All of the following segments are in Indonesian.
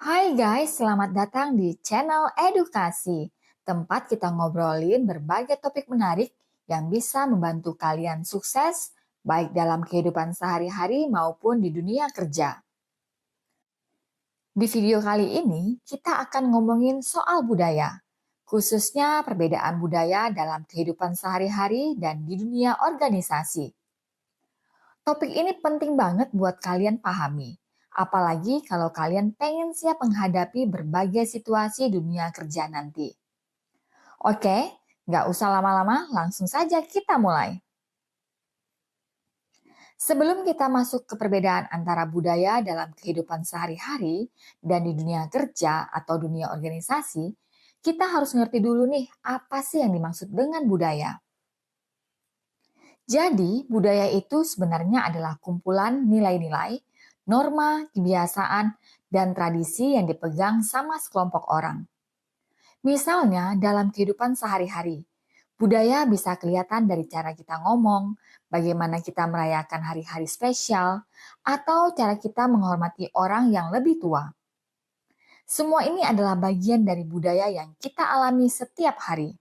Hai guys, selamat datang di channel Edukasi, tempat kita ngobrolin berbagai topik menarik yang bisa membantu kalian sukses baik dalam kehidupan sehari-hari maupun di dunia kerja. Di video kali ini, kita akan ngomongin soal budaya, khususnya perbedaan budaya dalam kehidupan sehari-hari dan di dunia organisasi. Topik ini penting banget buat kalian pahami, apalagi kalau kalian pengen siap menghadapi berbagai situasi dunia kerja nanti. Oke, nggak usah lama-lama, langsung saja kita mulai. Sebelum kita masuk ke perbedaan antara budaya dalam kehidupan sehari-hari dan di dunia kerja atau dunia organisasi, kita harus ngerti dulu nih, apa sih yang dimaksud dengan budaya. Jadi, budaya itu sebenarnya adalah kumpulan nilai-nilai, norma, kebiasaan, dan tradisi yang dipegang sama sekelompok orang. Misalnya, dalam kehidupan sehari-hari, budaya bisa kelihatan dari cara kita ngomong, bagaimana kita merayakan hari-hari spesial, atau cara kita menghormati orang yang lebih tua. Semua ini adalah bagian dari budaya yang kita alami setiap hari.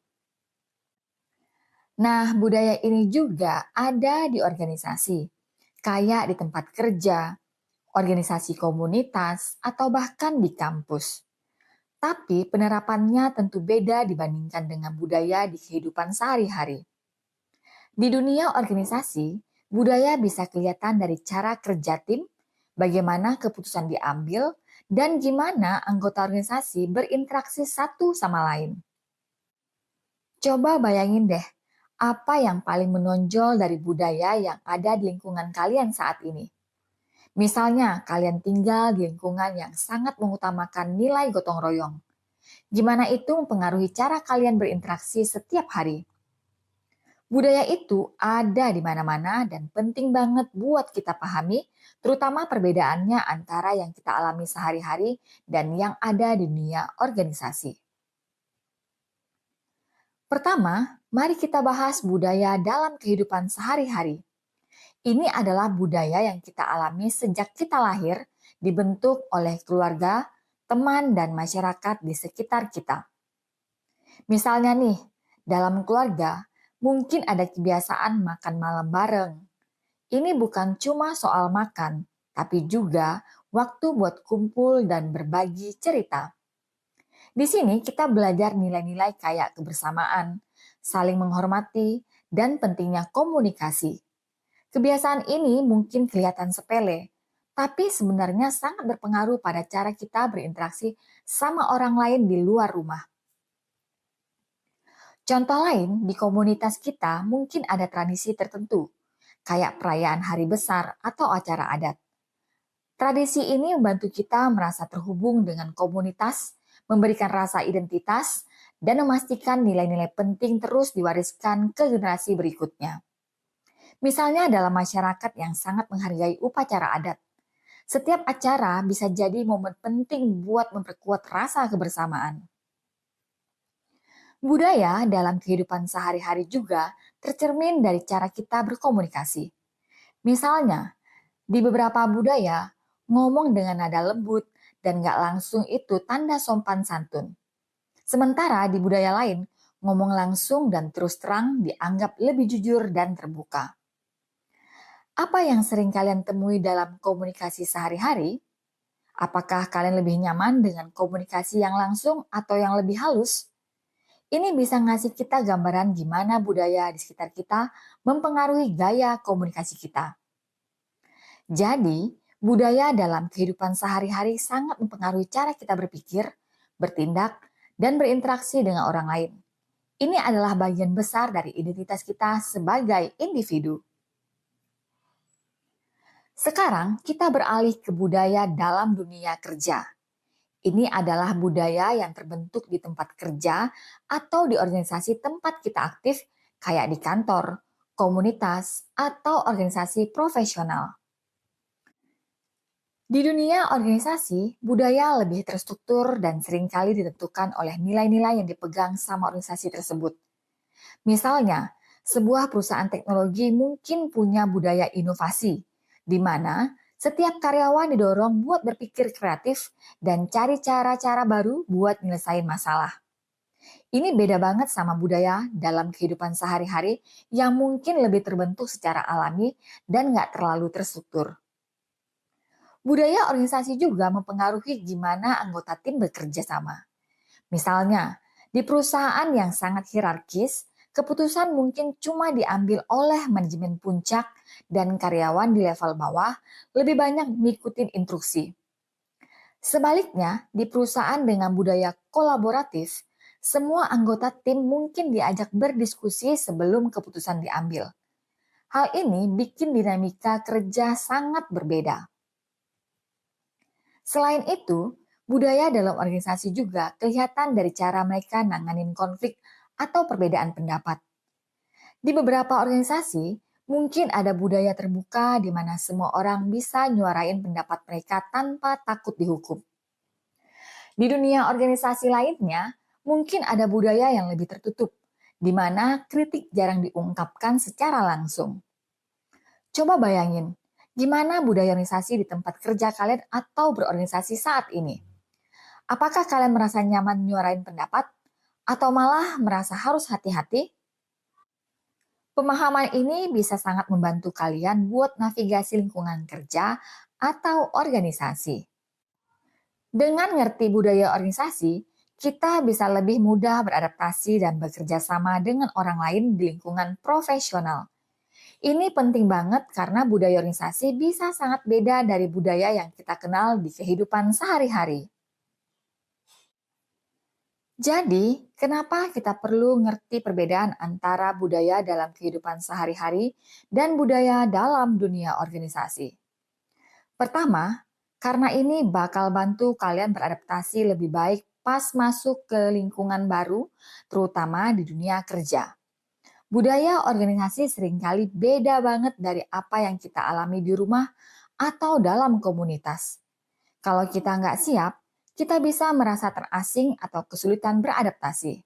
Nah, budaya ini juga ada di organisasi, kayak di tempat kerja, organisasi komunitas, atau bahkan di kampus. Tapi penerapannya tentu beda dibandingkan dengan budaya di kehidupan sehari-hari. Di dunia organisasi, budaya bisa kelihatan dari cara kerja tim, bagaimana keputusan diambil, dan gimana anggota organisasi berinteraksi satu sama lain. Coba bayangin deh, apa yang paling menonjol dari budaya yang ada di lingkungan kalian saat ini? Misalnya, kalian tinggal di lingkungan yang sangat mengutamakan nilai gotong royong. Gimana itu mempengaruhi cara kalian berinteraksi setiap hari? Budaya itu ada di mana-mana dan penting banget buat kita pahami, terutama perbedaannya antara yang kita alami sehari-hari dan yang ada di dunia organisasi. Pertama, mari kita bahas budaya dalam kehidupan sehari-hari. Ini adalah budaya yang kita alami sejak kita lahir, dibentuk oleh keluarga, teman, dan masyarakat di sekitar kita. Misalnya nih, dalam keluarga, mungkin ada kebiasaan makan malam bareng. Ini bukan cuma soal makan, tapi juga waktu buat kumpul dan berbagi cerita. Di sini kita belajar nilai-nilai kayak kebersamaan, saling menghormati, dan pentingnya komunikasi. Kebiasaan ini mungkin kelihatan sepele, tapi sebenarnya sangat berpengaruh pada cara kita berinteraksi sama orang lain di luar rumah. Contoh lain, di komunitas kita mungkin ada tradisi tertentu, kayak perayaan hari besar atau acara adat. Tradisi ini membantu kita merasa terhubung dengan komunitas, memberikan rasa identitas, dan memastikan nilai-nilai penting terus diwariskan ke generasi berikutnya. Misalnya dalam masyarakat yang sangat menghargai upacara adat. Setiap acara bisa jadi momen penting buat memperkuat rasa kebersamaan. Budaya dalam kehidupan sehari-hari juga tercermin dari cara kita berkomunikasi. Misalnya, di beberapa budaya, ngomong dengan nada lembut dan gak langsung itu tanda sopan santun. Sementara di budaya lain, ngomong langsung dan terus terang dianggap lebih jujur dan terbuka. Apa yang sering kalian temui dalam komunikasi sehari-hari? Apakah kalian lebih nyaman dengan komunikasi yang langsung atau yang lebih halus? Ini bisa ngasih kita gambaran gimana budaya di sekitar kita mempengaruhi gaya komunikasi kita. Jadi, budaya dalam kehidupan sehari-hari sangat mempengaruhi cara kita berpikir, bertindak, dan berinteraksi dengan orang lain. Ini adalah bagian besar dari identitas kita sebagai individu. Sekarang kita beralih ke budaya dalam dunia kerja. Ini adalah budaya yang terbentuk di tempat kerja atau di organisasi tempat kita aktif, kayak di kantor, komunitas, atau organisasi profesional. Di dunia organisasi, budaya lebih terstruktur dan seringkali ditentukan oleh nilai-nilai yang dipegang sama organisasi tersebut. Misalnya, sebuah perusahaan teknologi mungkin punya budaya inovasi, di mana Setiap karyawan didorong buat berpikir kreatif dan cari cara-cara baru buat nyelesain masalah. Ini beda banget sama budaya dalam kehidupan sehari-hari yang mungkin lebih terbentuk secara alami dan nggak terlalu terstruktur. Budaya organisasi juga mempengaruhi gimana anggota tim bekerja sama. Misalnya, di perusahaan yang sangat hierarkis, keputusan mungkin cuma diambil oleh manajemen puncak dan karyawan di level bawah lebih banyak mengikuti instruksi. Sebaliknya, di perusahaan dengan budaya kolaboratif, semua anggota tim mungkin diajak berdiskusi sebelum keputusan diambil. Hal ini bikin dinamika kerja sangat berbeda. Selain itu, budaya dalam organisasi juga kelihatan dari cara mereka nanganin konflik atau perbedaan pendapat. Di beberapa organisasi, mungkin ada budaya terbuka di mana semua orang bisa nyuarain pendapat mereka tanpa takut dihukum. Di dunia organisasi lainnya, mungkin ada budaya yang lebih tertutup, di mana kritik jarang diungkapkan secara langsung. Coba bayangin, gimana budaya organisasi di tempat kerja kalian atau berorganisasi saat ini? Apakah kalian merasa nyaman menyuarain pendapat? Atau malah merasa harus hati-hati? Pemahaman ini bisa sangat membantu kalian buat navigasi lingkungan kerja atau organisasi. Dengan ngerti budaya organisasi, kita bisa lebih mudah beradaptasi dan bekerja sama dengan orang lain di lingkungan profesional. Ini penting banget karena budaya organisasi bisa sangat beda dari budaya yang kita kenal di kehidupan sehari-hari. Jadi, kenapa kita perlu ngerti perbedaan antara budaya dalam kehidupan sehari-hari dan budaya dalam dunia organisasi? Pertama, karena ini bakal bantu kalian beradaptasi lebih baik pas masuk ke lingkungan baru, terutama di dunia kerja. Budaya organisasi seringkali beda banget dari apa yang kita alami di rumah atau dalam komunitas. Kalau kita nggak siap, kita bisa merasa terasing atau kesulitan beradaptasi.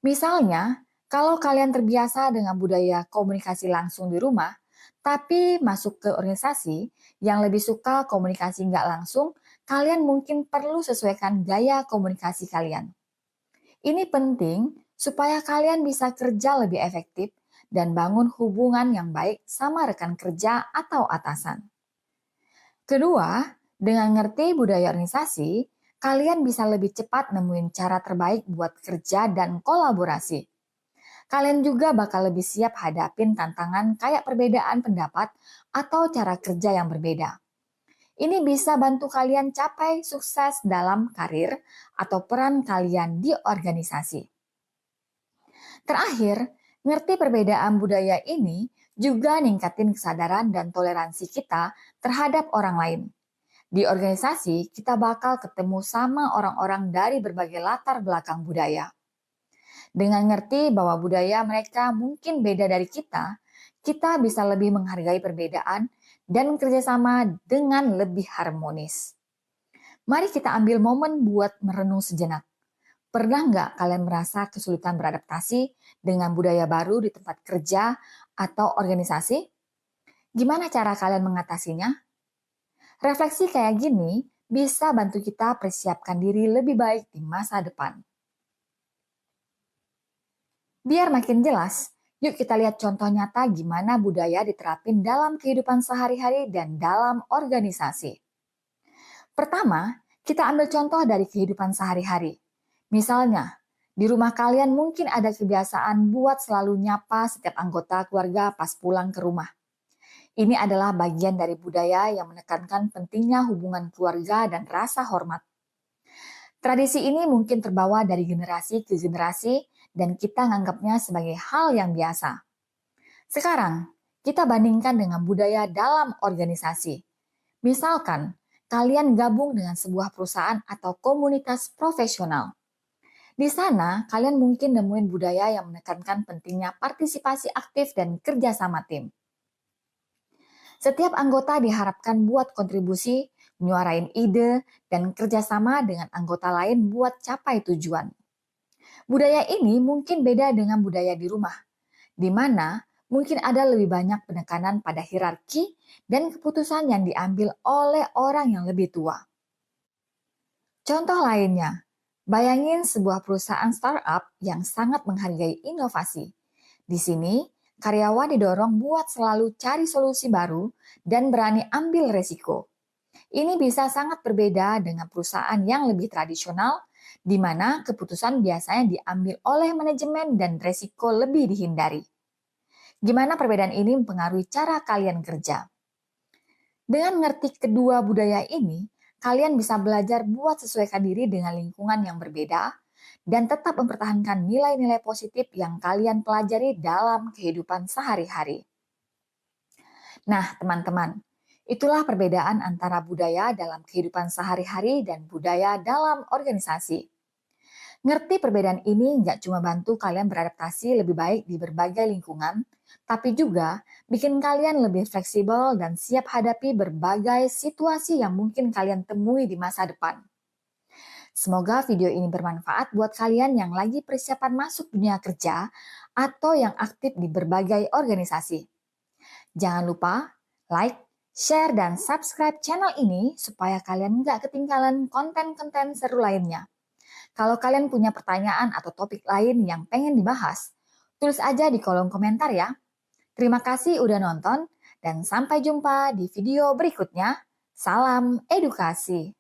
Misalnya, kalau kalian terbiasa dengan budaya komunikasi langsung di rumah, tapi masuk ke organisasi yang lebih suka komunikasi nggak langsung, kalian mungkin perlu sesuaikan gaya komunikasi kalian. Ini penting supaya kalian bisa kerja lebih efektif dan bangun hubungan yang baik sama rekan kerja atau atasan. Kedua, dengan ngerti budaya organisasi, kalian bisa lebih cepat nemuin cara terbaik buat kerja dan kolaborasi. Kalian juga bakal lebih siap hadapin tantangan kayak perbedaan pendapat atau cara kerja yang berbeda. Ini bisa bantu kalian capai sukses dalam karir atau peran kalian di organisasi. Terakhir, ngerti perbedaan budaya ini juga ningkatin kesadaran dan toleransi kita terhadap orang lain. Di organisasi, kita bakal ketemu sama orang-orang dari berbagai latar belakang budaya. Dengan ngerti bahwa budaya mereka mungkin beda dari kita bisa lebih menghargai perbedaan dan kerjasama dengan lebih harmonis. Mari kita ambil momen buat merenung sejenak. Pernah nggak kalian merasa kesulitan beradaptasi dengan budaya baru di tempat kerja atau organisasi? Gimana cara kalian mengatasinya? Refleksi kayak gini bisa bantu kita persiapkan diri lebih baik di masa depan. Biar makin jelas, yuk kita lihat contoh nyata gimana budaya diterapin dalam kehidupan sehari-hari dan dalam organisasi. Pertama, kita ambil contoh dari kehidupan sehari-hari. Misalnya, di rumah kalian mungkin ada kebiasaan buat selalu nyapa setiap anggota keluarga pas pulang ke rumah. Ini adalah bagian dari budaya yang menekankan pentingnya hubungan keluarga dan rasa hormat. Tradisi ini mungkin terbawa dari generasi ke generasi dan kita nganggapnya sebagai hal yang biasa. Sekarang, kita bandingkan dengan budaya dalam organisasi. Misalkan, kalian gabung dengan sebuah perusahaan atau komunitas profesional. Di sana, kalian mungkin nemuin budaya yang menekankan pentingnya partisipasi aktif dan kerja sama tim. Setiap anggota diharapkan buat kontribusi, menyuarain ide, dan kerjasama dengan anggota lain buat capai tujuan. Budaya ini mungkin beda dengan budaya di rumah, di mana mungkin ada lebih banyak penekanan pada hierarki dan keputusan yang diambil oleh orang yang lebih tua. Contoh lainnya, bayangin sebuah perusahaan startup yang sangat menghargai inovasi. Di sini, karyawan didorong buat selalu cari solusi baru dan berani ambil resiko. Ini bisa sangat berbeda dengan perusahaan yang lebih tradisional, di mana keputusan biasanya diambil oleh manajemen dan resiko lebih dihindari. Gimana perbedaan ini mempengaruhi cara kalian kerja? Dengan mengerti kedua budaya ini, kalian bisa belajar buat sesuaikan diri dengan lingkungan yang berbeda dan tetap mempertahankan nilai-nilai positif yang kalian pelajari dalam kehidupan sehari-hari. Nah, teman-teman, itulah perbedaan antara budaya dalam kehidupan sehari-hari dan budaya dalam organisasi. Ngerti perbedaan ini nggak cuma bantu kalian beradaptasi lebih baik di berbagai lingkungan, tapi juga bikin kalian lebih fleksibel dan siap hadapi berbagai situasi yang mungkin kalian temui di masa depan. Semoga video ini bermanfaat buat kalian yang lagi persiapan masuk dunia kerja atau yang aktif di berbagai organisasi. Jangan lupa like, share, dan subscribe channel ini supaya kalian nggak ketinggalan konten-konten seru lainnya. Kalau kalian punya pertanyaan atau topik lain yang pengen dibahas, tulis aja di kolom komentar ya. Terima kasih udah nonton, dan sampai jumpa di video berikutnya. Salam edukasi.